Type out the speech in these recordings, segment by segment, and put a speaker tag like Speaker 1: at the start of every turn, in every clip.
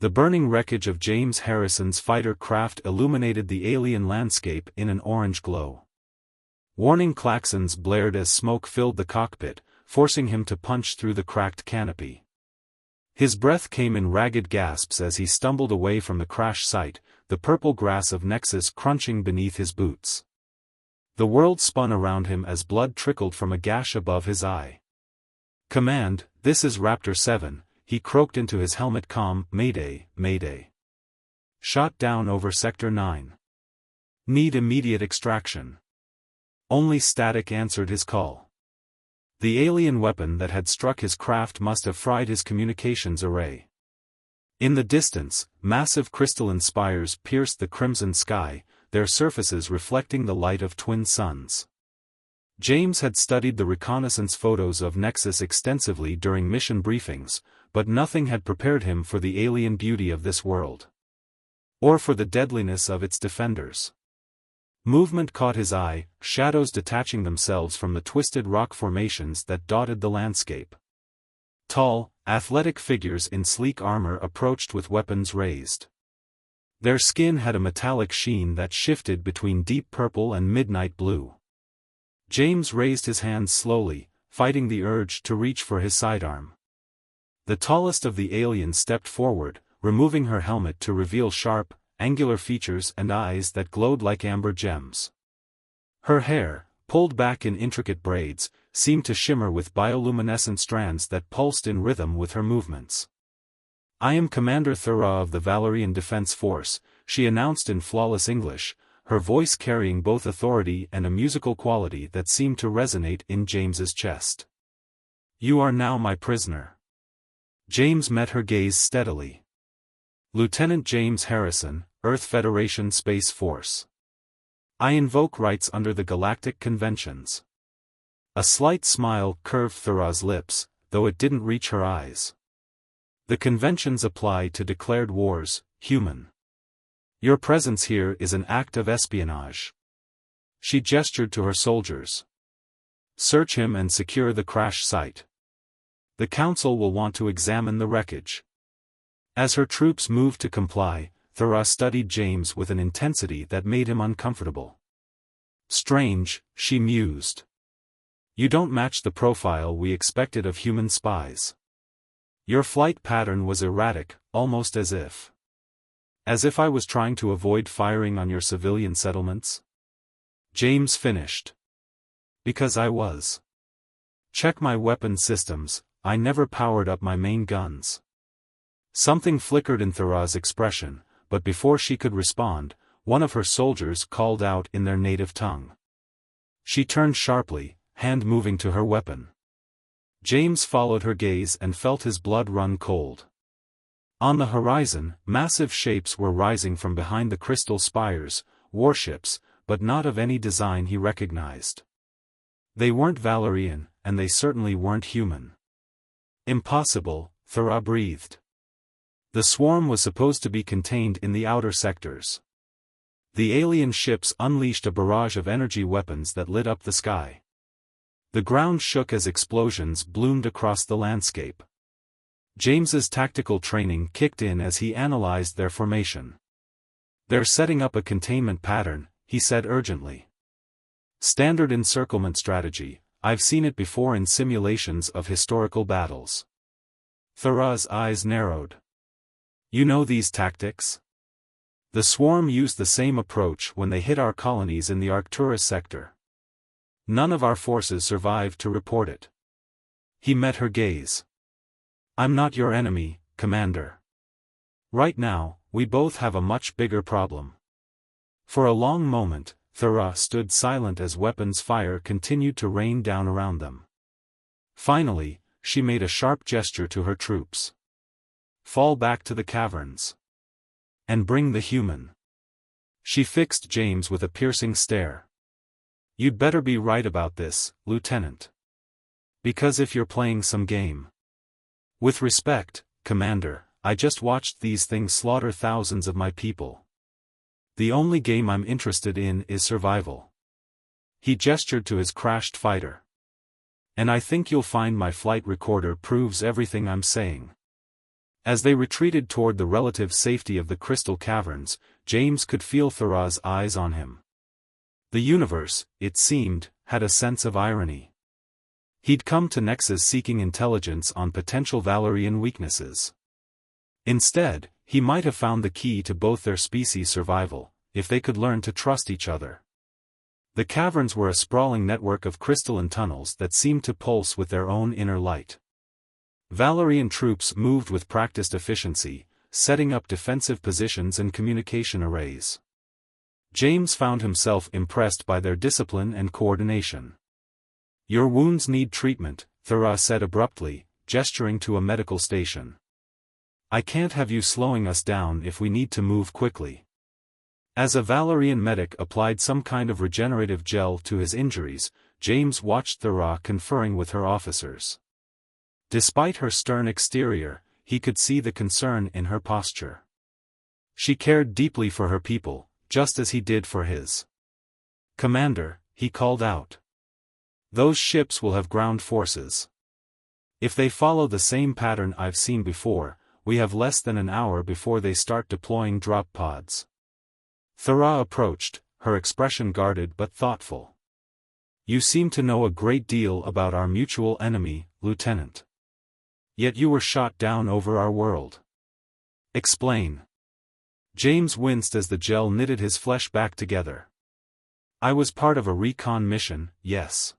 Speaker 1: The burning wreckage of James Harrison's fighter craft illuminated the alien landscape in an orange glow. Warning klaxons blared as smoke filled the cockpit, forcing him to punch through the cracked canopy. His breath came in ragged gasps as he stumbled away from the crash site, the purple grass of Nexus crunching beneath his boots. The world spun around him as blood trickled from a gash above his eye. "Command, this is Raptor 7, he croaked into his helmet comm, Mayday, Mayday. Shot down over Sector 9. Need immediate extraction." Only static answered his call. The alien weapon that had struck his craft must have fried his communications array. In the distance, massive crystalline spires pierced the crimson sky, their surfaces reflecting the light of twin suns. James had studied the reconnaissance photos of Nexus extensively during mission briefings, but nothing had prepared him for the alien beauty of this world. Or for the deadliness of its defenders. Movement caught his eye, shadows detaching themselves from the twisted rock formations that dotted the landscape. Tall, athletic figures in sleek armor approached with weapons raised. Their skin had a metallic sheen that shifted between deep purple and midnight blue. James raised his hands slowly, fighting the urge to reach for his sidearm. The tallest of the aliens stepped forward, removing her helmet to reveal sharp, angular features and eyes that glowed like amber gems. Her hair, pulled back in intricate braids, seemed to shimmer with bioluminescent strands that pulsed in rhythm with her movements. "I am Commander Thura of the Valerian Defense Force," she announced in flawless English, her voice carrying both authority and a musical quality that seemed to resonate in James's chest. "You are now my prisoner." James met her gaze steadily. "Lieutenant James Harrison, Earth Federation Space Force. I invoke rights under the Galactic Conventions." A slight smile curved Thura's lips, though it didn't reach her eyes. "The conventions apply to declared wars, human. Your presence here is an act of espionage." She gestured to her soldiers. "Search him and secure the crash site. The Council will want to examine the wreckage." As her troops moved to comply, Thura studied James with an intensity that made him uncomfortable. "Strange," she mused. "You don't match the profile we expected of human spies. Your flight pattern was erratic, almost as if I was trying to avoid firing on your civilian settlements." James finished. "Because I was. Check my weapon systems, I never powered up my main guns." Something flickered in Thura's expression, but before she could respond, one of her soldiers called out in their native tongue. She turned sharply, hand moving to her weapon. James followed her gaze and felt his blood run cold. On the horizon, massive shapes were rising from behind the crystal spires, warships, but not of any design he recognized. They weren't Valerian, and they certainly weren't human. "Impossible," Thura breathed. The swarm was supposed to be contained in the outer sectors. The alien ships unleashed a barrage of energy weapons that lit up the sky. The ground shook as explosions bloomed across the landscape. James's tactical training kicked in as he analyzed their formation. "They're setting up a containment pattern," he said urgently. "Standard encirclement strategy, I've seen it before in simulations of historical battles." Thura's eyes narrowed. "You know these tactics? The swarm used the same approach when they hit our colonies in the Arcturus sector. None of our forces survived to report it." He met her gaze. "I'm not your enemy, Commander. Right now, we both have a much bigger problem." For a long moment, Thura stood silent as weapons fire continued to rain down around them. Finally, she made a sharp gesture to her troops. "Fall back to the caverns. And bring the human." She fixed James with a piercing stare. "You'd better be right about this, Lieutenant. Because if you're playing some game." "With respect, Commander, I just watched these things slaughter thousands of my people. The only game I'm interested in is survival." He gestured to his crashed fighter. "And I think you'll find my flight recorder proves everything I'm saying." As they retreated toward the relative safety of the crystal caverns, James could feel Thara's eyes on him. The universe, it seemed, had a sense of irony. He'd come to Nexus seeking intelligence on potential Valerian weaknesses. Instead, he might have found the key to both their species' survival, if they could learn to trust each other. The caverns were a sprawling network of crystalline tunnels that seemed to pulse with their own inner light. Valerian troops moved with practiced efficiency, setting up defensive positions and communication arrays. James found himself impressed by their discipline and coordination. "Your wounds need treatment," Thara said abruptly, gesturing to a medical station. "I can't have you slowing us down if we need to move quickly." As a Valerian medic applied some kind of regenerative gel to his injuries, James watched Thara conferring with her officers. Despite her stern exterior, he could see the concern in her posture. She cared deeply for her people, just as he did for his. "Commander," he called out. "Those ships will have ground forces. If they follow the same pattern I've seen before, we have less than an hour before they start deploying drop pods." Thara approached, her expression guarded but thoughtful. "You seem to know a great deal about our mutual enemy, Lieutenant. Yet you were shot down over our world. Explain." James winced as the gel knitted his flesh back together. "I was part of a recon mission, yes.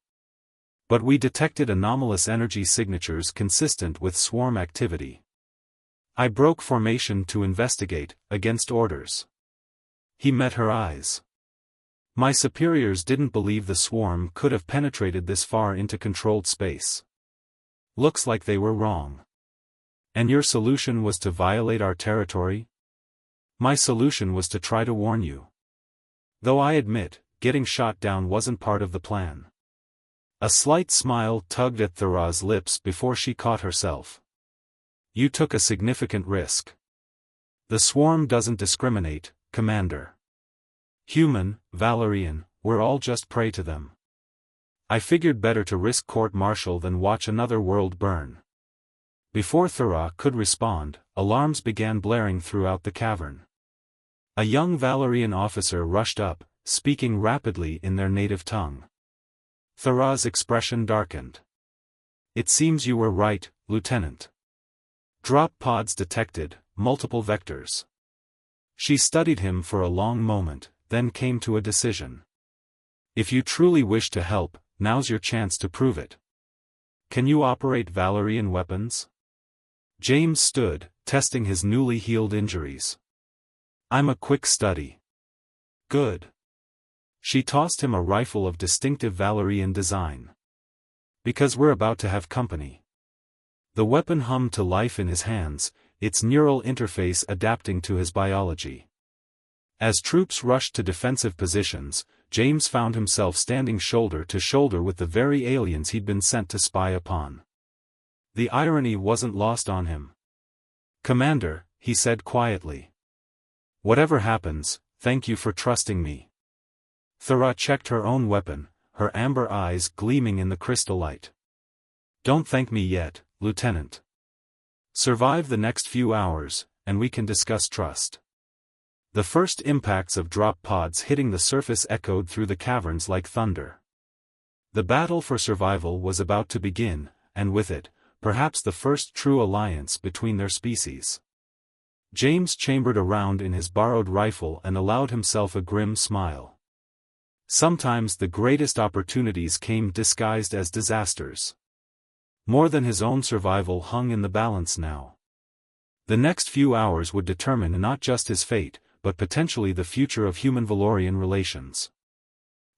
Speaker 1: But we detected anomalous energy signatures consistent with swarm activity. I broke formation to investigate, against orders." He met her eyes. "My superiors didn't believe the swarm could have penetrated this far into controlled space. Looks like they were wrong. And your solution was to violate our territory?" "My solution was to try to warn you. Though I admit, getting shot down wasn't part of the plan." A slight smile tugged at Thara's lips before she caught herself. "You took a significant risk. The swarm doesn't discriminate, Commander. Human, Valerian, we're all just prey to them. I figured better to risk court-martial than watch another world burn." Before Thara could respond, alarms began blaring throughout the cavern. A young Valerian officer rushed up, speaking rapidly in their native tongue. Thara's expression darkened. "It seems you were right, Lieutenant. Drop pods detected, multiple vectors." She studied him for a long moment, then came to a decision. "If you truly wish to help, now's your chance to prove it. Can you operate Valerian weapons?" James stood, testing his newly healed injuries. "I'm a quick study." "Good." She tossed him a rifle of distinctive Valerian design. "Because we're about to have company." The weapon hummed to life in his hands, its neural interface adapting to his biology. As troops rushed to defensive positions, James found himself standing shoulder to shoulder with the very aliens he'd been sent to spy upon. The irony wasn't lost on him. "Commander," he said quietly. "Whatever happens, thank you for trusting me." Thara checked her own weapon, her amber eyes gleaming in the crystal light. "Don't thank me yet, Lieutenant. Survive the next few hours, and we can discuss trust." The first impacts of drop pods hitting the surface echoed through the caverns like thunder. The battle for survival was about to begin, and with it, perhaps the first true alliance between their species. James chambered around in his borrowed rifle and allowed himself a grim smile. Sometimes the greatest opportunities came disguised as disasters. More than his own survival hung in the balance now. The next few hours would determine not just his fate, but potentially the future of human-Valorian relations.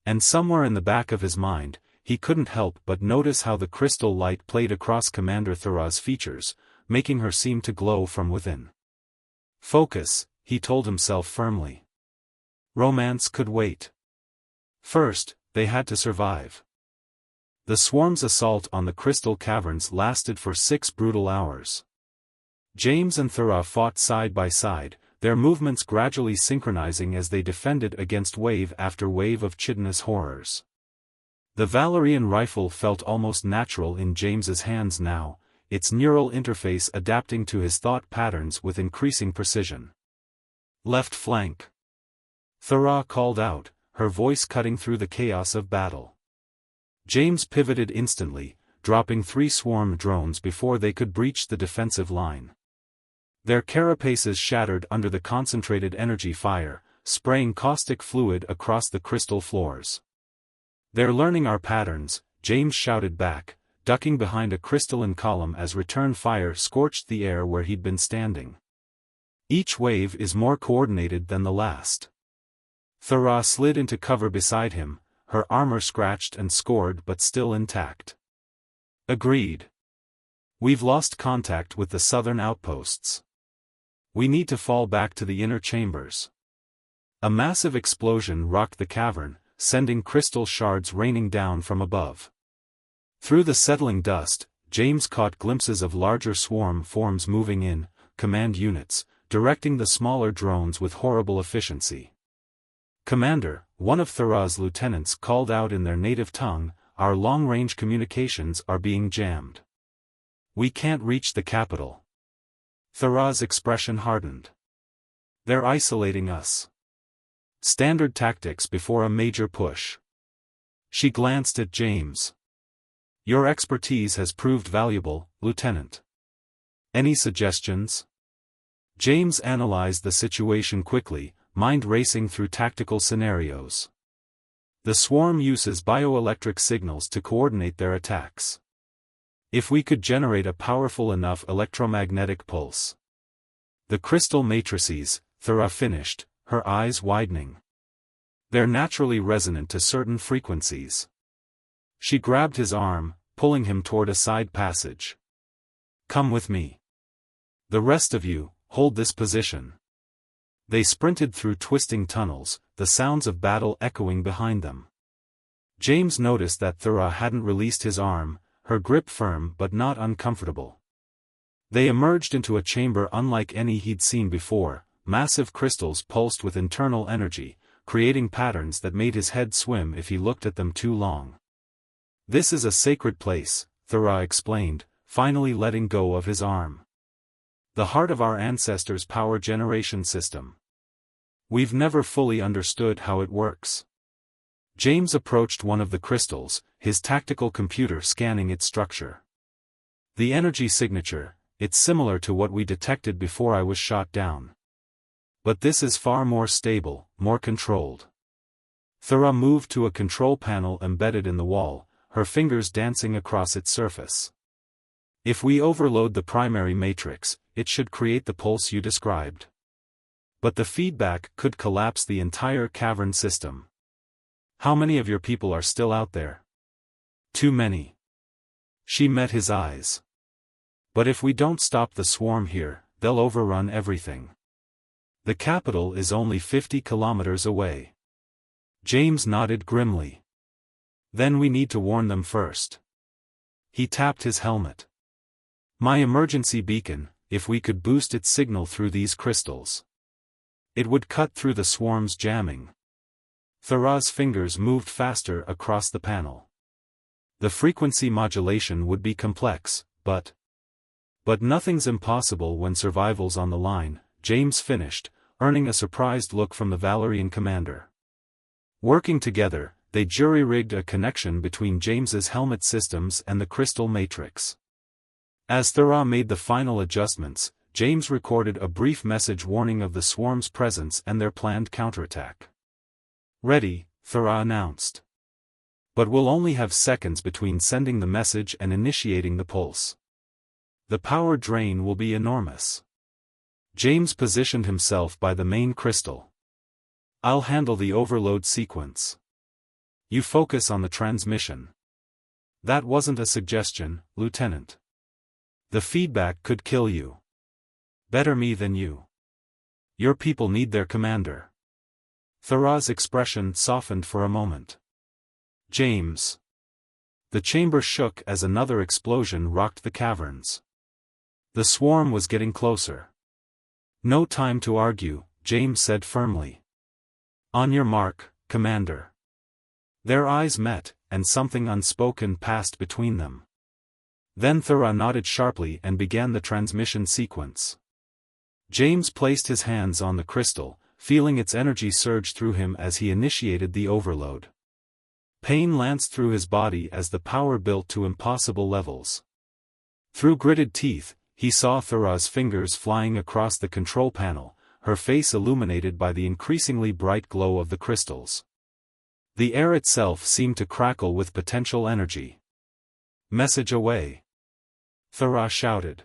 Speaker 1: And somewhere in the back of his mind, he couldn't help but notice how the crystal light played across Commander Thara's features, making her seem to glow from within. Focus, he told himself firmly. Romance could wait. First, they had to survive. The swarm's assault on the crystal caverns lasted for 6 brutal hours. James and Thara fought side by side, their movements gradually synchronizing as they defended against wave after wave of chitinous horrors. The Valerian rifle felt almost natural in James's hands now, its neural interface adapting to his thought patterns with increasing precision. Left flank. Thera called out, her voice cutting through the chaos of battle. James pivoted instantly, dropping 3 swarm drones before they could breach the defensive line. Their carapaces shattered under the concentrated energy fire, spraying caustic fluid across the crystal floors. "They're learning our patterns," James shouted back, ducking behind a crystalline column as return fire scorched the air where he'd been standing. "Each wave is more coordinated than the last." Thera slid into cover beside him, her armor scratched and scored but still intact. "Agreed. We've lost contact with the southern outposts. We need to fall back to the inner chambers." A massive explosion rocked the cavern, sending crystal shards raining down from above. Through the settling dust, James caught glimpses of larger swarm forms moving in, command units, directing the smaller drones with horrible efficiency. "Commander," one of Thera's lieutenants called out in their native tongue, "our long-range communications are being jammed. We can't reach the capital." Thera's expression hardened. "They're isolating us. Standard tactics before a major push." She glanced at James. "Your expertise has proved valuable, Lieutenant. Any suggestions?" James analyzed the situation quickly, mind racing through tactical scenarios. The swarm uses bioelectric signals to coordinate their attacks. If we could generate a powerful enough electromagnetic pulse. The crystal matrices, Thera finished, her eyes widening. "They're naturally resonant to certain frequencies." She grabbed his arm, pulling him toward a side passage. "Come with me. The rest of you, hold this position." They sprinted through twisting tunnels, the sounds of battle echoing behind them. James noticed that Thera hadn't released his arm, her grip firm but not uncomfortable. They emerged into a chamber unlike any he'd seen before. Massive crystals pulsed with internal energy, creating patterns that made his head swim if he looked at them too long. "This is a sacred place," Thera explained, finally letting go of his arm. "The heart of our ancestors' power generation system. We've never fully understood how it works." James approached one of the crystals, his tactical computer scanning its structure. "The energy signature, it's similar to what we detected before I was shot down. But this is far more stable, more controlled." Thera moved to a control panel embedded in the wall, her fingers dancing across its surface. "If we overload the primary matrix, it should create the pulse you described. But the feedback could collapse the entire cavern system. How many of your people are still out there?" "Too many." She met his eyes. "But if we don't stop the swarm here, they'll overrun everything. The capital is only 50 kilometers away." James nodded grimly. "Then we need to warn them first." He tapped his helmet. "My emergency beacon, if we could boost its signal through these crystals. It would cut through the swarm's jamming." Thera's fingers moved faster across the panel. "The frequency modulation would be complex, but nothing's impossible when survival's on the line," James finished, earning a surprised look from the Valerian commander. Working together, they jury-rigged a connection between James's helmet systems and the crystal matrix. As Thera made the final adjustments, James recorded a brief message warning of the swarm's presence and their planned counterattack. "Ready," Thera announced. "But we'll only have seconds between sending the message and initiating the pulse. The power drain will be enormous." James positioned himself by the main crystal. "I'll handle the overload sequence. You focus on the transmission." "That wasn't a suggestion, Lieutenant. The feedback could kill you. Better me than you. Your people need their commander." Thera's expression softened for a moment. "James." The chamber shook as another explosion rocked the caverns. The swarm was getting closer. "No time to argue," James said firmly. "On your mark, Commander." Their eyes met, and something unspoken passed between them. Then Thera nodded sharply and began the transmission sequence. James placed his hands on the crystal, feeling its energy surge through him as he initiated the overload. Pain lanced through his body as the power built to impossible levels. Through gritted teeth, he saw Thera's fingers flying across the control panel, her face illuminated by the increasingly bright glow of the crystals. The air itself seemed to crackle with potential energy. "Message away!" Thera shouted.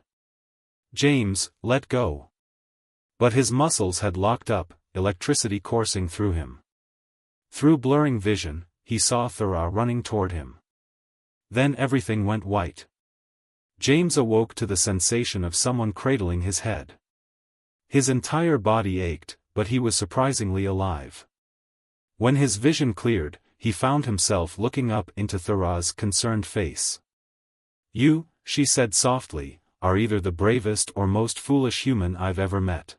Speaker 1: "James, let go!" But his muscles had locked up, electricity coursing through him. Through blurring vision, he saw Thera running toward him. Then everything went white. James awoke to the sensation of someone cradling his head. His entire body ached, but he was surprisingly alive. When his vision cleared, he found himself looking up into Thera's concerned face. "You," she said softly, "are either the bravest or most foolish human I've ever met."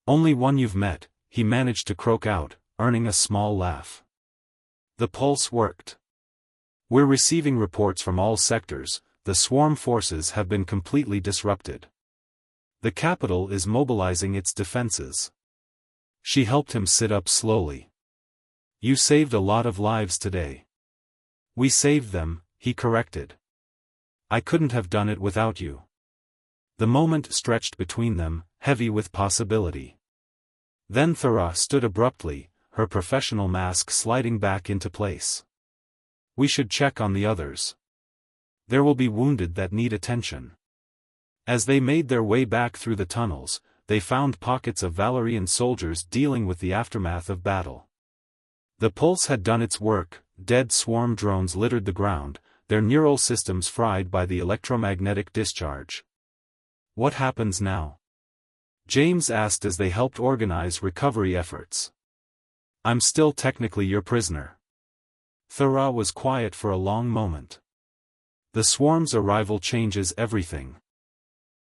Speaker 1: "Only one you've met," he managed to croak out, earning a small laugh. The pulse worked. "We're receiving reports from all sectors. The swarm forces have been completely disrupted. The capital is mobilizing its defenses." She helped him sit up slowly. "You saved a lot of lives today." "We saved them," he corrected. "I couldn't have done it without you." The moment stretched between them, heavy with possibility. Then Thera stood abruptly, her professional mask sliding back into place. "We should check on the others. There will be wounded that need attention." As they made their way back through the tunnels, they found pockets of Valerian soldiers dealing with the aftermath of battle. The pulse had done its work, dead swarm drones littered the ground, their neural systems fried by the electromagnetic discharge. "What happens now?" James asked as they helped organize recovery efforts. "I'm still technically your prisoner." Thera was quiet for a long moment. "The swarm's arrival changes everything.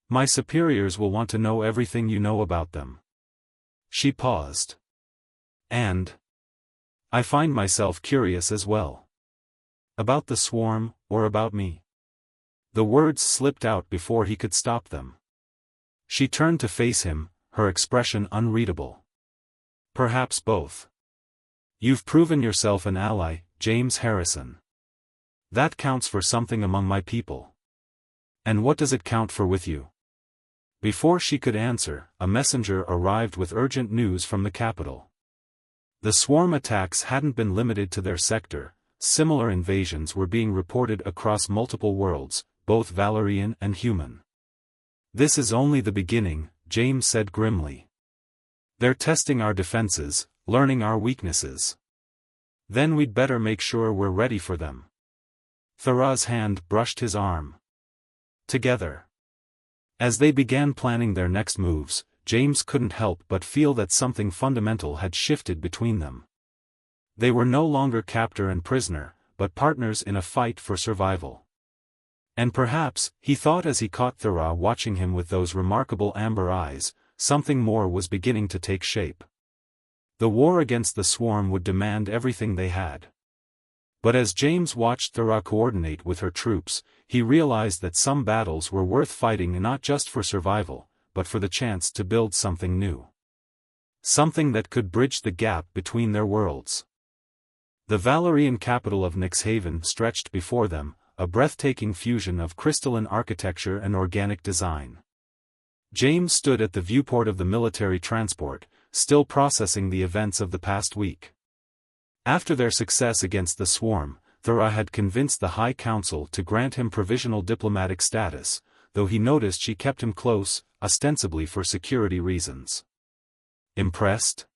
Speaker 1: My superiors will want to know everything you know about them." She paused. "And I find myself curious as well. About the swarm, or about me?" The words slipped out before he could stop them. She turned to face him, her expression unreadable. "Perhaps both. You've proven yourself an ally, James Harrison. That counts for something among my people. And what does it count for with you?" Before she could answer, a messenger arrived with urgent news from the capital. The swarm attacks hadn't been limited to their sector. Similar invasions were being reported across multiple worlds, both Valerian and human. "This is only the beginning," James said grimly. "They're testing our defenses, learning our weaknesses. Then we'd better make sure we're ready for them." Thera's hand brushed his arm. Together. As they began planning their next moves, James couldn't help but feel that something fundamental had shifted between them. They were no longer captor and prisoner, but partners in a fight for survival. And perhaps, he thought as he caught Thera watching him with those remarkable amber eyes, something more was beginning to take shape. The war against the swarm would demand everything they had. But as James watched Thera coordinate with her troops, he realized that some battles were worth fighting not just for survival, but for the chance to build something new. Something that could bridge the gap between their worlds. The Valerian capital of Nyxhaven stretched before them, a breathtaking fusion of crystalline architecture and organic design. James stood at the viewport of the military transport, still processing the events of the past week. After their success against the swarm, Thera had convinced the High Council to grant him provisional diplomatic status, though he noticed she kept him close, ostensibly for security reasons. "Impressed?"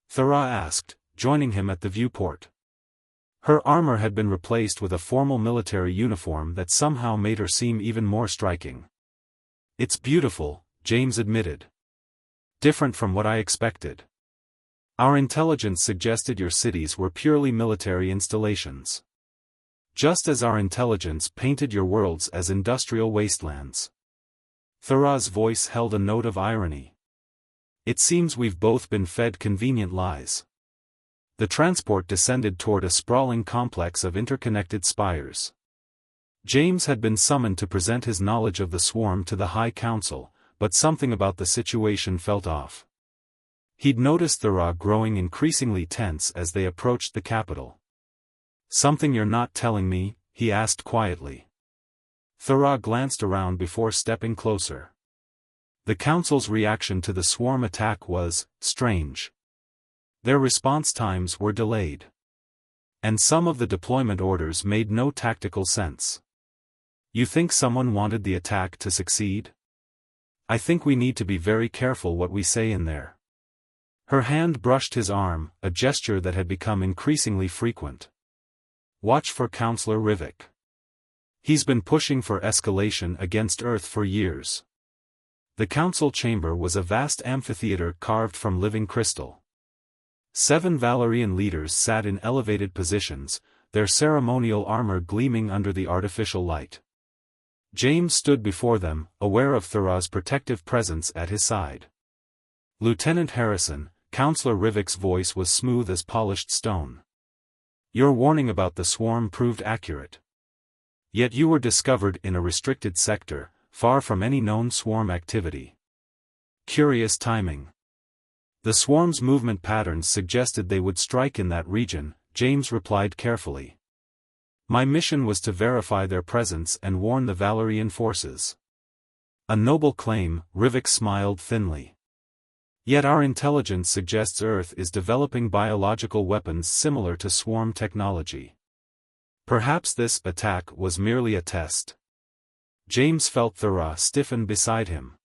Speaker 1: Thera asked, joining him at the viewport. Her armor had been replaced with a formal military uniform that somehow made her seem even more striking. "It's beautiful," James admitted. "Different from what I expected. Our intelligence suggested your cities were purely military installations. Just as our intelligence painted your worlds as industrial wastelands." Thera's voice held a note of irony. "It seems we've both been fed convenient lies." The transport descended toward a sprawling complex of interconnected spires. James had been summoned to present his knowledge of the swarm to the High Council, but something about the situation felt off. He'd noticed Thera growing increasingly tense as they approached the capital. "Something you're not telling me?" he asked quietly. Thera glanced around before stepping closer. The Council's reaction to the swarm attack was strange. Their response times were delayed. And some of the deployment orders made no tactical sense. "You think someone wanted the attack to succeed? I think we need to be very careful what we say in there." Her hand brushed his arm, a gesture that had become increasingly frequent. "Watch for Counselor Rivik. He's been pushing for escalation against Earth for years." The council chamber was a vast amphitheater carved from living crystal. 7 Valerian leaders sat in elevated positions, their ceremonial armor gleaming under the artificial light. James stood before them, aware of Thera's protective presence at his side. "Lieutenant Harrison," Counselor Rivik's voice was smooth as polished stone. "Your warning about the swarm proved accurate. Yet you were discovered in a restricted sector, far from any known swarm activity. Curious timing." "The swarm's movement patterns suggested they would strike in that region," James replied carefully. "My mission was to verify their presence and warn the Valerian forces." "A noble claim," Rivik smiled thinly. "Yet our intelligence suggests Earth is developing biological weapons similar to swarm technology. Perhaps this attack was merely a test." James felt Thera stiffen beside him.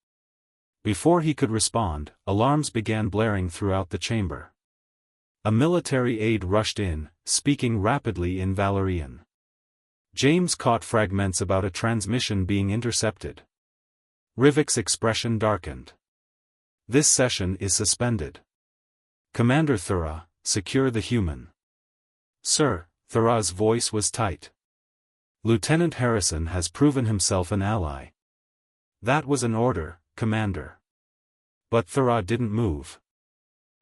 Speaker 1: Before he could respond, alarms began blaring throughout the chamber. A military aide rushed in, speaking rapidly in Valerian. James caught fragments about a transmission being intercepted. Rivik's expression darkened. "This session is suspended. Commander Thera, secure the human." "Sir," Thera's voice was tight. "Lieutenant Harrison has proven himself an ally." "That was an order, Commander." But Thera didn't move.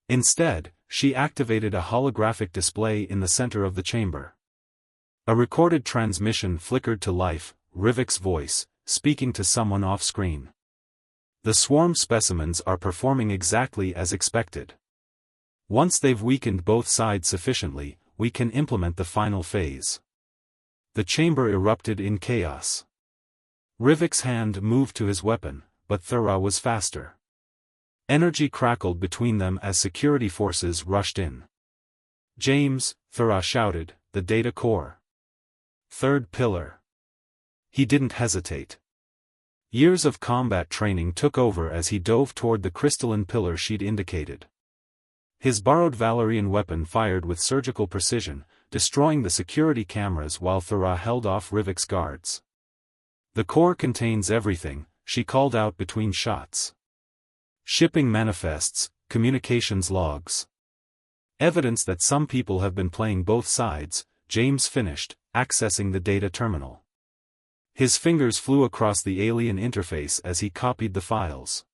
Speaker 1: Instead, she activated a holographic display in the center of the chamber. A recorded transmission flickered to life, Rivik's voice, speaking to someone off-screen. "The swarm specimens are performing exactly as expected. Once they've weakened both sides sufficiently, we can implement the final phase." The chamber erupted in chaos. Rivik's hand moved to his weapon, but Thera was faster. Energy crackled between them as security forces rushed in. "James," Thera shouted, "the data core. Third pillar." He didn't hesitate. Years of combat training took over as he dove toward the crystalline pillar she'd indicated. His borrowed Valerian weapon fired with surgical precision, destroying the security cameras while Thera held off Rivik's guards. "The core contains everything," she called out between shots. "Shipping manifests, communications logs. Evidence that some people have been playing both sides," James finished, accessing the data terminal. His fingers flew across the alien interface as he copied the files.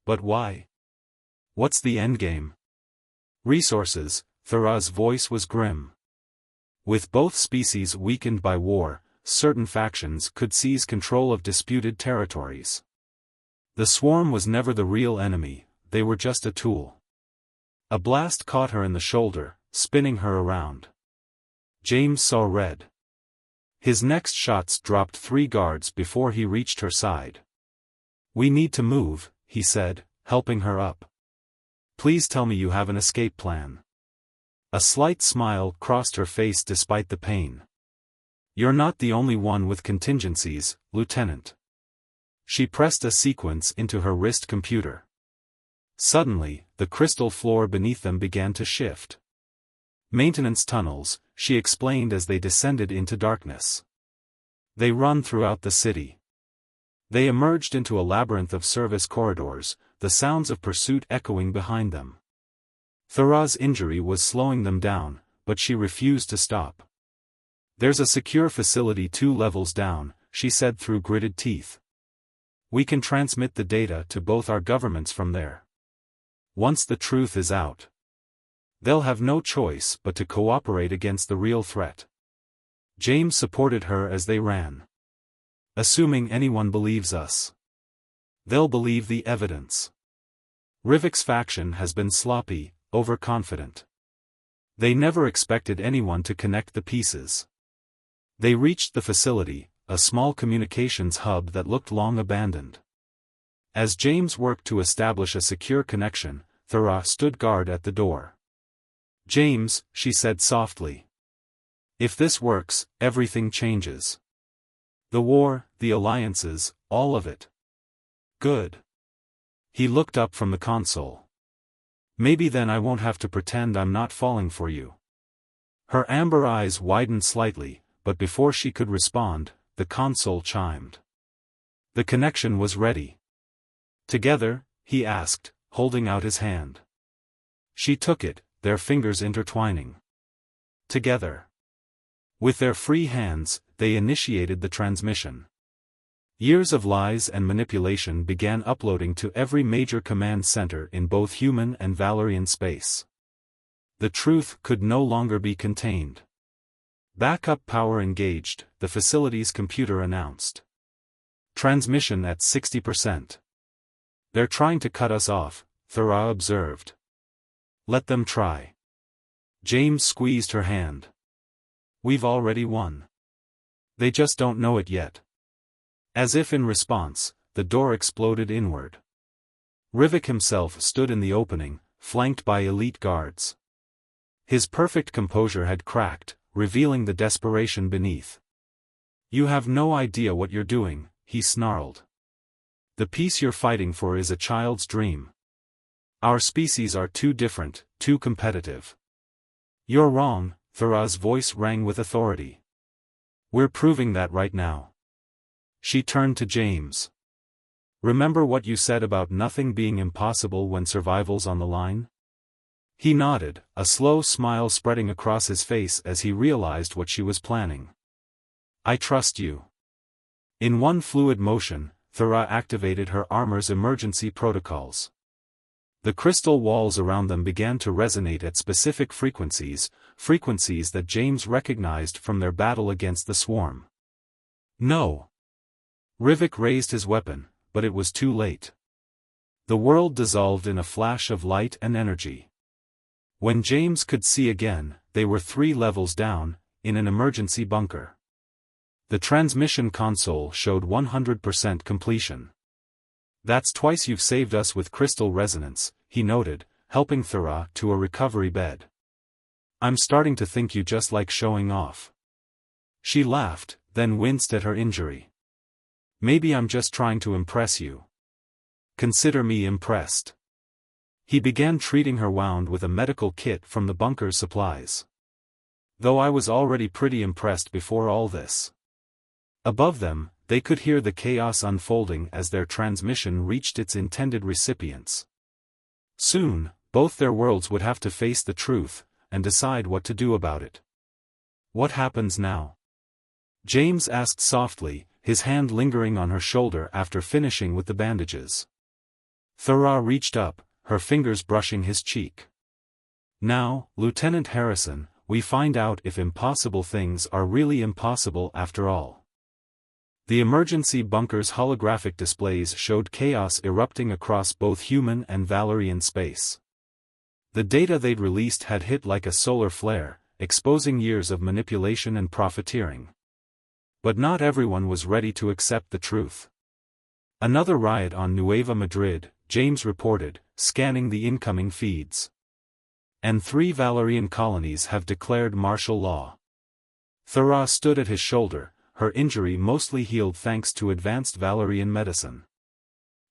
Speaker 1: "But why? What's the endgame?" "Resources," Thera's voice was grim. "With both species weakened by war, certain factions could seize control of disputed territories. The swarm was never the real enemy, they were just a tool." A blast caught her in the shoulder, spinning her around. James saw red. His next shots dropped 3 guards before he reached her side. "We need to move," he said, helping her up. "Please tell me you have an escape plan." A slight smile crossed her face despite the pain. "You're not the only one with contingencies, Lieutenant." She pressed a sequence into her wrist computer. Suddenly, the crystal floor beneath them began to shift. "Maintenance tunnels," she explained as they descended into darkness. "They run throughout the city." They emerged into a labyrinth of service corridors, the sounds of pursuit echoing behind them. Thera's injury was slowing them down, but she refused to stop. "There's a secure facility 2 levels down," she said through gritted teeth. "We can transmit the data to both our governments from there. Once the truth is out, they'll have no choice but to cooperate against the real threat." James supported her as they ran. Assuming anyone believes us. They'll believe the evidence. Rivik's faction has been sloppy, overconfident. They never expected anyone to connect the pieces. They reached the facility, a small communications hub that looked long abandoned. As James worked to establish a secure connection, Thera stood guard at the door. "James," she said softly. "If this works, everything changes. The war, the alliances, all of it." "Good." He looked up from the console. "Maybe then I won't have to pretend I'm not falling for you." Her amber eyes widened slightly, but before she could respond, the console chimed. The connection was ready. "Together?" he asked, holding out his hand. She took it, their fingers intertwining. Together. With their free hands, they initiated the transmission. Years of lies and manipulation began uploading to every major command center in both human and Valerian space. The truth could no longer be contained. "Backup power engaged," the facility's computer announced. "Transmission at 60%. They're trying to cut us off," Thera observed. "Let them try." James squeezed her hand. "We've already won. They just don't know it yet." As if in response, the door exploded inward. Rivik himself stood in the opening, flanked by elite guards. His perfect composure had cracked, revealing the desperation beneath. "You have no idea what you're doing," he snarled. "The peace you're fighting for is a child's dream. Our species are too different, too competitive." "You're wrong," Thera's voice rang with authority. "We're proving that right now." She turned to James. "Remember what you said about nothing being impossible when survival's on the line?" He nodded, a slow smile spreading across his face as he realized what she was planning. "I trust you." In one fluid motion, Thera activated her armor's emergency protocols. The crystal walls around them began to resonate at specific frequencies that James recognized from their battle against the swarm. "No." Rivik raised his weapon, but it was too late. The world dissolved in a flash of light and energy. When James could see again, they were 3 levels down, in an emergency bunker. The transmission console showed 100% completion. "That's twice you've saved us with crystal resonance," he noted, helping Thera to a recovery bed. "I'm starting to think you just like showing off." She laughed, then winced at her injury. "Maybe I'm just trying to impress you." "Consider me impressed." He began treating her wound with a medical kit from the bunker's supplies. "Though I was already pretty impressed before all this." Above them, they could hear the chaos unfolding as their transmission reached its intended recipients. Soon, both their worlds would have to face the truth, and decide what to do about it. "What happens now?" James asked softly, his hand lingering on her shoulder after finishing with the bandages. Thera reached up, her fingers brushing his cheek. "Now, Lieutenant Harrison, we find out if impossible things are really impossible after all." The emergency bunker's holographic displays showed chaos erupting across both human and Valerian space. The data they'd released had hit like a solar flare, exposing years of manipulation and profiteering. But not everyone was ready to accept the truth. "Another riot on Nueva Madrid," James reported, scanning the incoming feeds. "And 3 Valerian colonies have declared martial law." Thera stood at his shoulder, her injury mostly healed thanks to advanced Valerian medicine.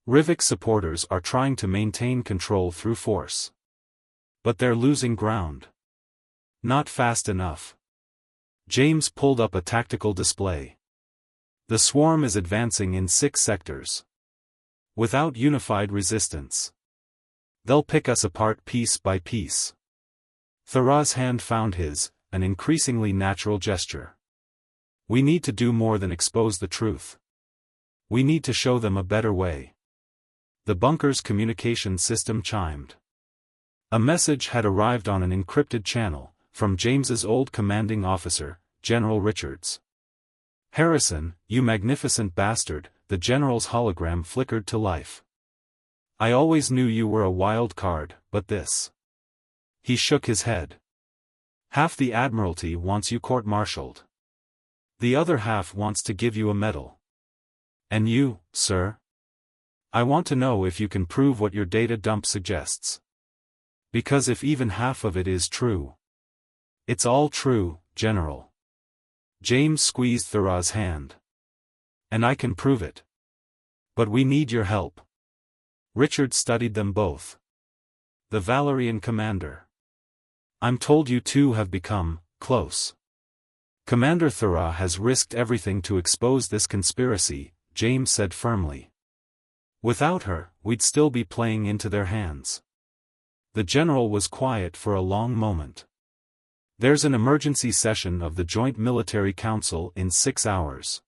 Speaker 1: "Rivik's supporters are trying to maintain control through force. But they're losing ground. Not fast enough." James pulled up a tactical display. "The swarm is advancing in 6 sectors. Without unified resistance. They'll pick us apart piece by piece." Thera's hand found his, an increasingly natural gesture. "We need to do more than expose the truth. We need to show them a better way." The bunker's communication system chimed. A message had arrived on an encrypted channel, from James's old commanding officer, General Richards. Harrison, you magnificent bastard, the general's hologram flickered to life. I always knew you were a wild card, but this. He shook his head. Half the Admiralty wants you court-martialed. The other half wants to give you a medal. And you, sir? I want to know if you can prove what your data dump suggests. Because if even half of it is true. It's all true, General. James squeezed Thurah's hand. And I can prove it. But we need your help. Richard studied them both. The Valerian commander. I'm told you two have become close. Commander Thurah has risked everything to expose this conspiracy, James said firmly. Without her, we'd still be playing into their hands. The general was quiet for a long moment. There's an emergency session of the Joint Military Council in 6 hours.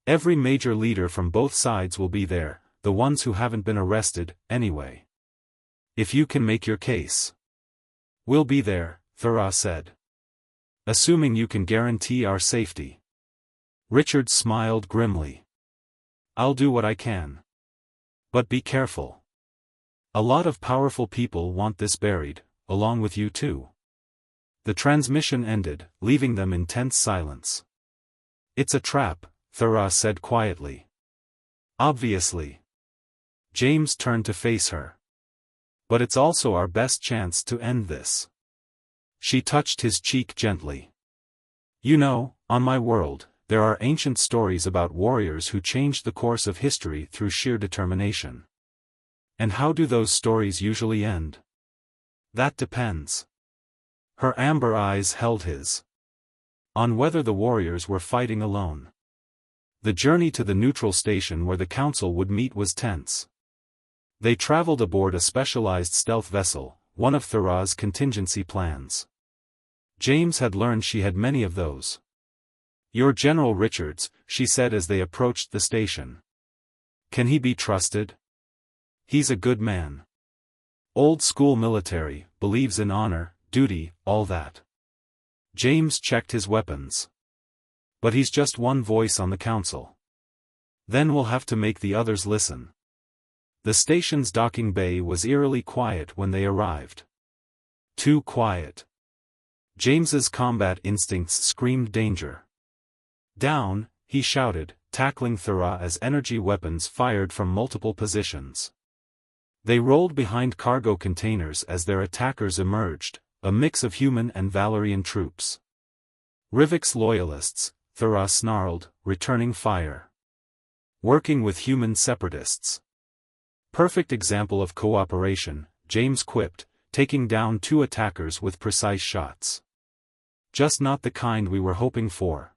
Speaker 1: Every major leader from both sides will be there, the ones who haven't been arrested, anyway. If you can make your case. We'll be there, Thurah said. Assuming you can guarantee our safety. Richard smiled grimly. I'll do what I can. But be careful. A lot of powerful people want this buried, along with you too. The transmission ended, leaving them in tense silence. It's a trap, Thurah said quietly. Obviously. James turned to face her. But it's also our best chance to end this. She touched his cheek gently. You know, on my world, there are ancient stories about warriors who changed the course of history through sheer determination. And how do those stories usually end? That depends. Her amber eyes held his. On whether the warriors were fighting alone. The journey to the neutral station where the council would meet was tense. They traveled aboard a specialized stealth vessel, one of Thurah's contingency plans. James had learned she had many of those. You're General Richards, she said as they approached the station. Can he be trusted? He's a good man. Old school military, believes in honor, duty, all that. James checked his weapons. But he's just one voice on the council. Then we'll have to make the others listen. The station's docking bay was eerily quiet when they arrived. Too quiet. James's combat instincts screamed danger. Down, he shouted, tackling Thurah as energy weapons fired from multiple positions. They rolled behind cargo containers as their attackers emerged, a mix of human and Valerian troops. Rivik's loyalists, Thurah snarled, returning fire. Working with human separatists. Perfect example of cooperation, James quipped, taking down 2 attackers with precise shots. Just not the kind we were hoping for.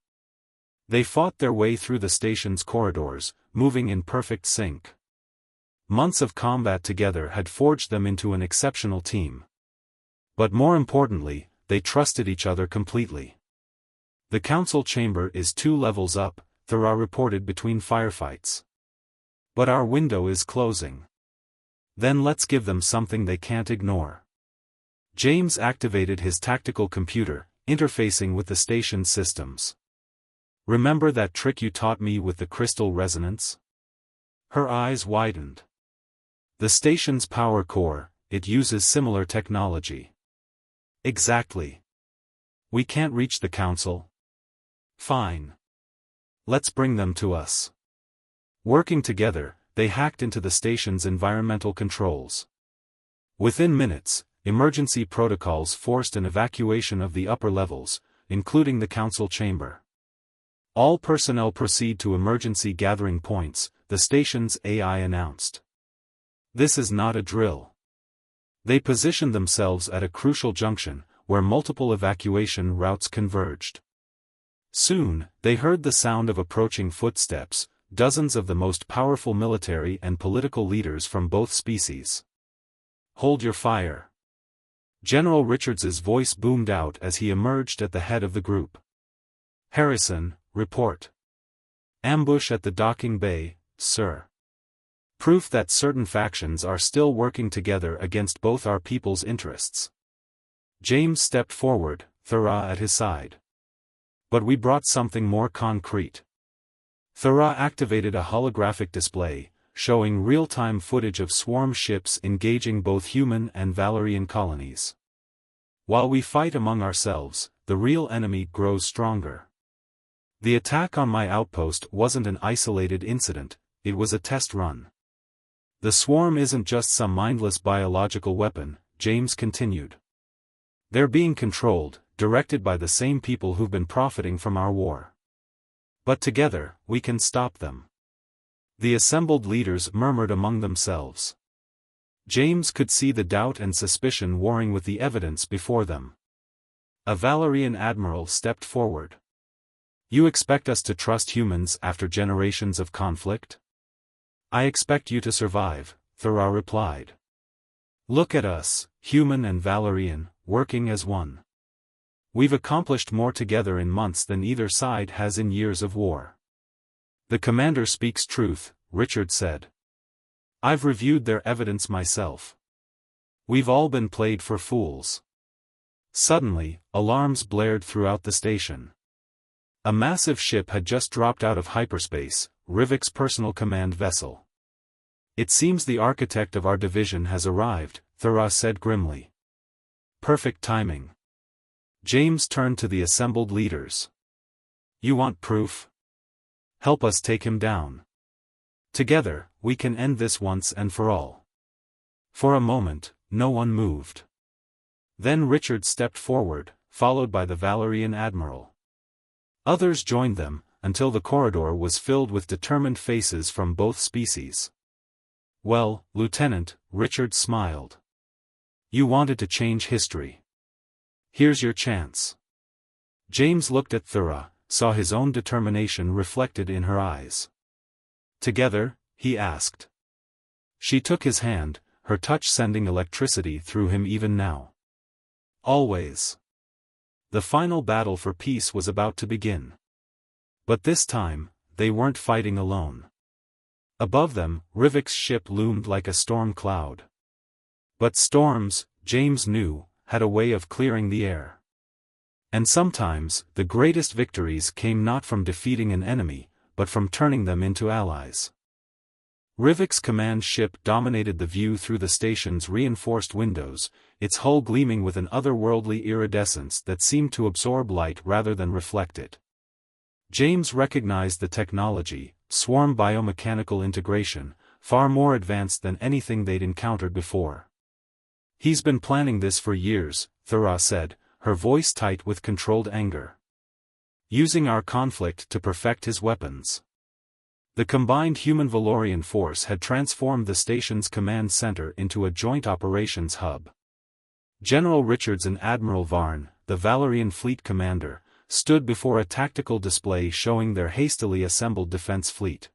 Speaker 1: They fought their way through the station's corridors, moving in perfect sync. Months of combat together had forged them into an exceptional team. But more importantly, they trusted each other completely. The council chamber is 2 levels up, Thurah reported between firefights. But our window is closing. Then let's give them something they can't ignore. James activated his tactical computer, interfacing with the station's systems. Remember that trick you taught me with the crystal resonance? Her eyes widened. The station's power core, it uses similar technology. Exactly. We can't reach the council. Fine. Let's bring them to us. Working together, they hacked into the station's environmental controls. Within minutes, emergency protocols forced an evacuation of the upper levels, including the council chamber. All personnel proceed to emergency gathering points, the station's AI announced. This is not a drill. They positioned themselves at a crucial junction, where multiple evacuation routes converged. Soon, they heard the sound of approaching footsteps, dozens of the most powerful military and political leaders from both species. Hold your fire. General Richards's voice boomed out as he emerged at the head of the group. Harrison, report. Ambush at the docking bay, sir. Proof that certain factions are still working together against both our people's interests. James stepped forward, Thurah at his side. But we brought something more concrete. Thera activated a holographic display, showing real-time footage of swarm ships engaging both human and Valerian colonies. While we fight among ourselves, the real enemy grows stronger. The attack on my outpost wasn't an isolated incident, it was a test run. The swarm isn't just some mindless biological weapon, James continued. They're being controlled, directed by the same people who've been profiting from our war. But together, we can stop them. The assembled leaders murmured among themselves. James could see the doubt and suspicion warring with the evidence before them. A Valerian admiral stepped forward. You expect us to trust humans after generations of conflict? I expect you to survive, Thera replied. Look at us, human and Valerian, working as one. We've accomplished more together in months than either side has in years of war. The commander speaks truth, Richard said. I've reviewed their evidence myself. We've all been played for fools. Suddenly, alarms blared throughout the station. A massive ship had just dropped out of hyperspace, Rivik's personal command vessel. It seems the architect of our division has arrived, Thera said grimly. Perfect timing. James turned to the assembled leaders. You want proof? Help us take him down. Together, we can end this once and for all. For a moment, no one moved. Then Richard stepped forward, followed by the Valerian admiral. Others joined them, until the corridor was filled with determined faces from both species. Well, Lieutenant, Richard smiled. You wanted to change history. Here's your chance. James looked at Thera, saw his own determination reflected in her eyes. Together, he asked. She took his hand, her touch sending electricity through him even now. Always. The final battle for peace was about to begin. But this time, they weren't fighting alone. Above them, Rivik's ship loomed like a storm cloud. But storms, James knew, had a way of clearing the air. And sometimes, the greatest victories came not from defeating an enemy, but from turning them into allies. Rivik's command ship dominated the view through the station's reinforced windows, its hull gleaming with an otherworldly iridescence that seemed to absorb light rather than reflect it. James recognized the technology, swarm biomechanical integration, far more advanced than anything they'd encountered before. He's been planning this for years, Thera said, her voice tight with controlled anger. Using our conflict to perfect his weapons. The combined human-Valorian force had transformed the station's command center into a joint operations hub. General Richards and Admiral Varn, the Valerian fleet commander, stood before a tactical display showing their hastily assembled defense fleet.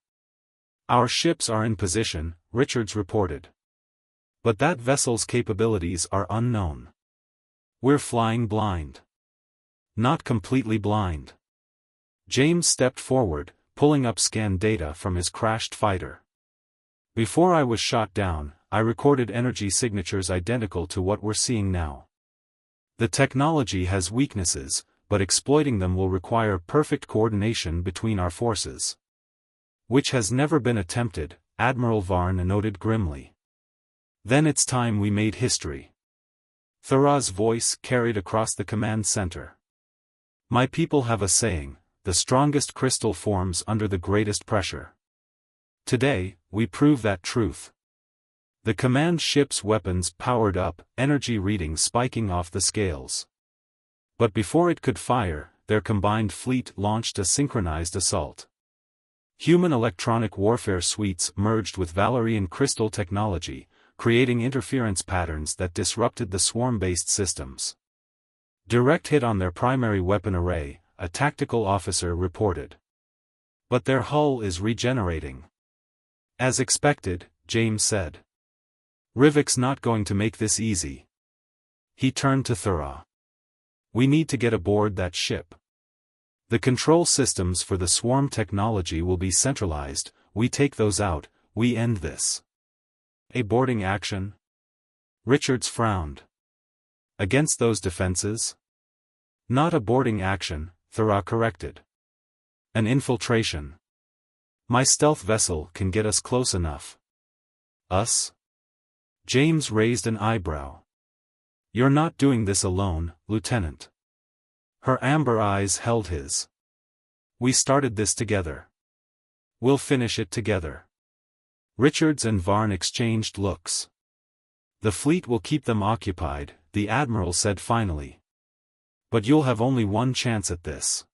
Speaker 1: Our ships are in position, Richards reported. But that vessel's capabilities are unknown. We're flying blind. Not completely blind. James stepped forward, pulling up scan data from his crashed fighter. Before I was shot down, I recorded energy signatures identical to what we're seeing now. The technology has weaknesses, but exploiting them will require perfect coordination between our forces. Which has never been attempted, Admiral Varn noted grimly. Then it's time we made history. Thera's voice carried across the command center. My people have a saying, the strongest crystal forms under the greatest pressure. Today, we prove that truth. The command ship's weapons powered up, energy readings spiking off the scales. But before it could fire, their combined fleet launched a synchronized assault. Human electronic warfare suites merged with Valerian crystal technology, creating interference patterns that disrupted the swarm-based systems. Direct hit on their primary weapon array, a tactical officer reported. But their hull is regenerating. As expected, James said. Rivik's not going to make this easy. He turned to Thera. We need to get aboard that ship. The control systems for the swarm technology will be centralized, we take those out, we end this. A boarding action? Richards frowned. Against those defenses? Not a boarding action, Thera corrected. An infiltration. My stealth vessel can get us close enough. Us? James raised an eyebrow. You're not doing this alone, Lieutenant. Her amber eyes held his. We started this together. We'll finish it together. Richards and Varn exchanged looks. The fleet will keep them occupied, the Admiral said finally. But you'll have only one chance at this.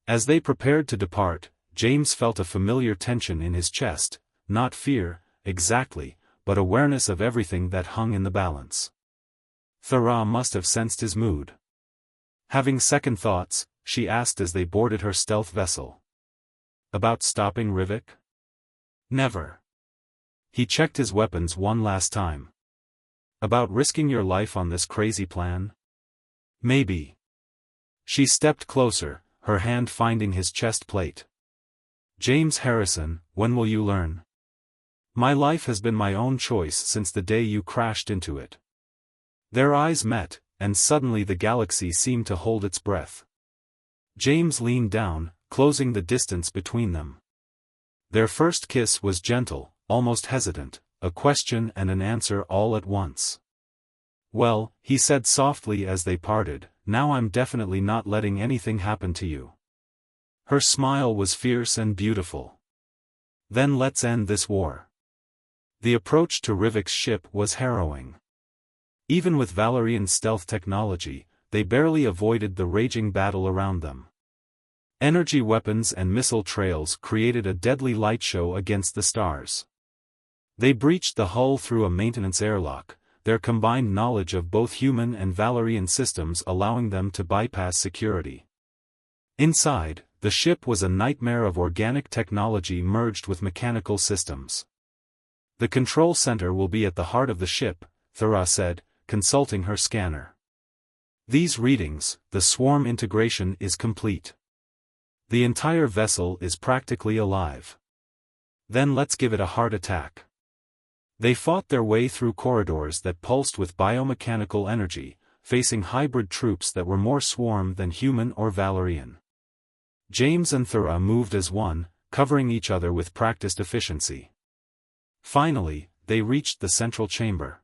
Speaker 1: As they prepared to depart, James felt a familiar tension in his chest, not fear, exactly, but awareness of everything that hung in the balance. Thera must have sensed his mood. Having second thoughts, she asked as they boarded her stealth vessel. About stopping Rivik? Never. He checked his weapons one last time. About risking your life on this crazy plan? Maybe. She stepped closer, her hand finding his chest plate. James Harrison, when will you learn? My life has been my own choice since the day you crashed into it. Their eyes met, and suddenly the galaxy seemed to hold its breath. James leaned down, closing the distance between them. Their first kiss was gentle, almost hesitant, a question and an answer all at once. Well, he said softly as they parted, now I'm definitely not letting anything happen to you. Her smile was fierce and beautiful. Then let's end this war. The approach to Rivik's ship was harrowing. Even with Valerian stealth technology, they barely avoided the raging battle around them. Energy weapons and missile trails created a deadly light show against the stars. They breached the hull through a maintenance airlock, their combined knowledge of both human and Valerian systems allowing them to bypass security. Inside, the ship was a nightmare of organic technology merged with mechanical systems. The control center will be at the heart of the ship, Thera said, consulting her scanner. These readings, the swarm integration is complete. The entire vessel is practically alive. Then let's give it a heart attack. They fought their way through corridors that pulsed with biomechanical energy, facing hybrid troops that were more swarm than human or Valerian. James and Thera moved as one, covering each other with practiced efficiency. Finally, they reached the central chamber.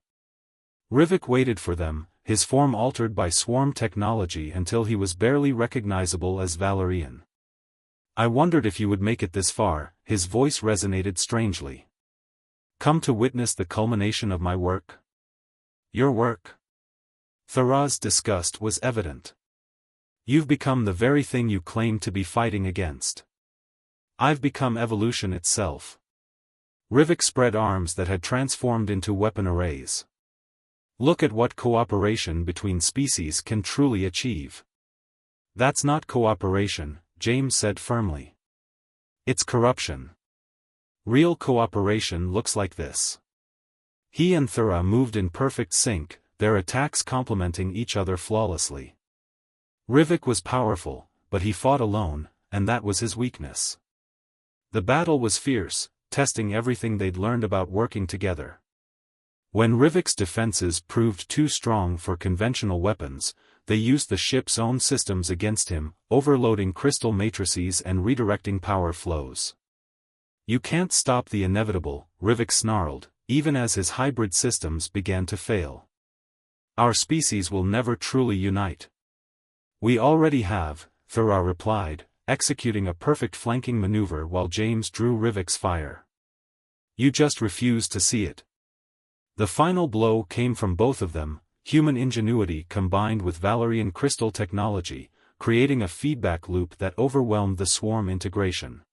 Speaker 1: Rivik waited for them, his form altered by swarm technology until he was barely recognizable as Valerian. I wondered if you would make it this far, his voice resonated strangely. Come to witness the culmination of my work? Your work? Thera's disgust was evident. You've become the very thing you claimed to be fighting against. I've become evolution itself. Rivik spread arms that had transformed into weapon arrays. Look at what cooperation between species can truly achieve. That's not cooperation, James said firmly. It's corruption. Real cooperation looks like this. He and Thera moved in perfect sync, their attacks complementing each other flawlessly. Rivik was powerful, but he fought alone, and that was his weakness. The battle was fierce, testing everything they'd learned about working together. When Rivik's defenses proved too strong for conventional weapons, they used the ship's own systems against him, overloading crystal matrices and redirecting power flows. You can't stop the inevitable, Rivik snarled, even as his hybrid systems began to fail. Our species will never truly unite. We already have, Thera replied, executing a perfect flanking maneuver while James drew Rivik's fire. You just refuse to see it. The final blow came from both of them, human ingenuity combined with Valerian crystal technology, creating a feedback loop that overwhelmed the swarm integration.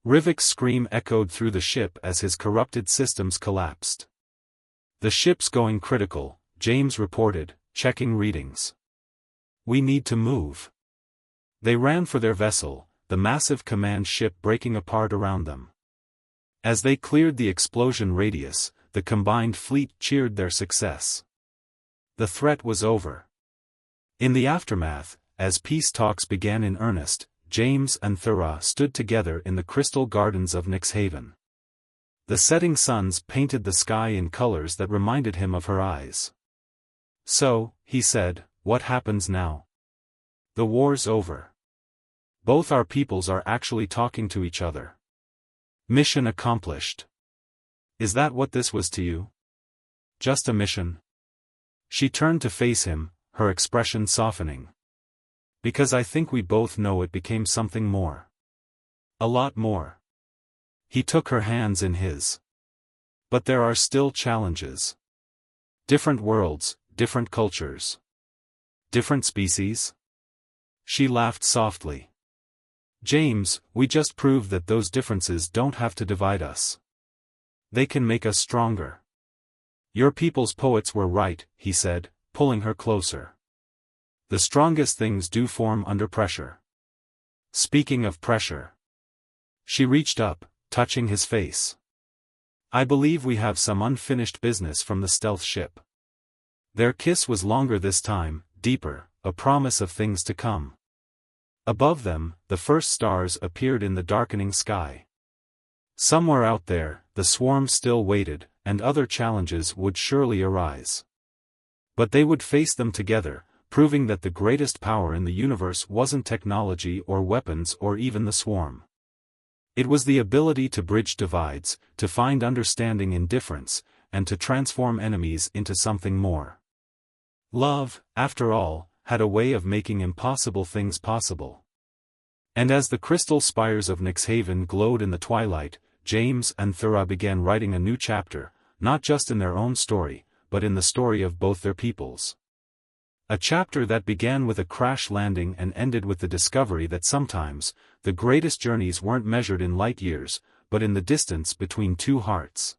Speaker 1: Rivik's scream echoed through the ship as his corrupted systems collapsed. The ship's going critical, James reported, checking readings. We need to move. They ran for their vessel, the massive command ship breaking apart around them. As they cleared the explosion radius, the combined fleet cheered their success. The threat was over. In the aftermath, as peace talks began in earnest, James and Thera stood together in the crystal gardens of Nyxhaven. The setting suns painted the sky in colors that reminded him of her eyes. So, he said, what happens now? The war's over. Both our peoples are actually talking to each other. Mission accomplished. Is that what this was to you? Just a mission? She turned to face him, her expression softening. Because I think we both know it became something more. A lot more. He took her hands in his. But there are still challenges. Different worlds, different cultures. Different species? She laughed softly. James, we just proved that those differences don't have to divide us. They can make us stronger. Your people's poets were right, he said, pulling her closer. The strongest things do form under pressure. Speaking of pressure. She reached up, touching his face. I believe we have some unfinished business from the stealth ship. Their kiss was longer this time, deeper, a promise of things to come. Above them, the first stars appeared in the darkening sky. Somewhere out there, the swarm still waited, and other challenges would surely arise. But they would face them together, proving that the greatest power in the universe wasn't technology or weapons or even the swarm. It was the ability to bridge divides, to find understanding in difference, and to transform enemies into something more. Love, after all, had a way of making impossible things possible. And as the crystal spires of Nyxhaven glowed in the twilight, James and Thura began writing a new chapter, not just in their own story, but in the story of both their peoples. A chapter that began with a crash landing and ended with the discovery that sometimes, the greatest journeys weren't measured in light years, but in the distance between two hearts.